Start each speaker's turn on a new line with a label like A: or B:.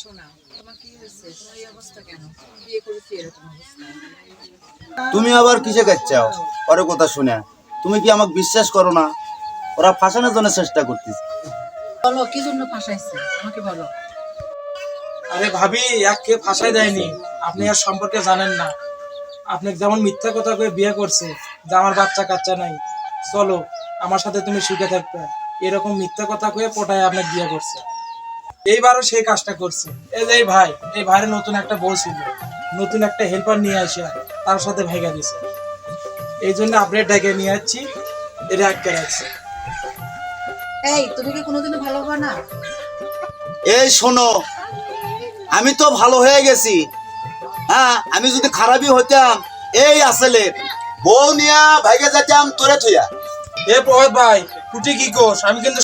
A: শোনা, তোমার কি হয়েছে? তোমার এই অবস্থা কেন? বিয়ে করেছি এরকম অবস্থা।
B: তুমি আবার কিসে চাও ওর কথা শুনে? তুমি কি আমাকে বিশ্বাস করো না? ওরা ফাঁসানোর জন্য চেষ্টা করতেছে।
A: বলো কি জন্য ফাঁসাইছে, আমাকে বলো।
C: আরে ভাবি, কে ফাঁসাই দেয়নি, আপনি আর সম্পর্কে জানেন না। আপনি যেমন মিথ্যা কথা কয়ে বিয়ে করছে যে আমার বাচ্চা কাচ্চা নাই, চলো আমার সাথে তুমি সুখে থাকবে, এরকম মিথ্যা কথা কয়ে পটায় আপনাকে বিয়ে করছে। এইবারও সেই কাজটা করছে। এই যে এই ভাইয়ের নতুন একটা বউ ছিল, নতুন একটা হেল্পার নিয়ে আসে তার সাথে ভেঙে দিছে। এই জন্য আপডেট ডেকে নিয়ে যাচ্ছি, এটা আটকে রাখছে।
A: এই তুমি কি কোনোদিনও ভালো হবে না?
B: এই শোনো, আমি তো ভালো হয়ে গেছি। হ্যাঁ, আমি যদি খারাপই হইতাম, এই আসলে বউ নিয়া ভাইগে যেতাম তোরে থুয়া।
C: এ প্রভাত ভাই, কুটি কি কোষ, আমি কিন্তু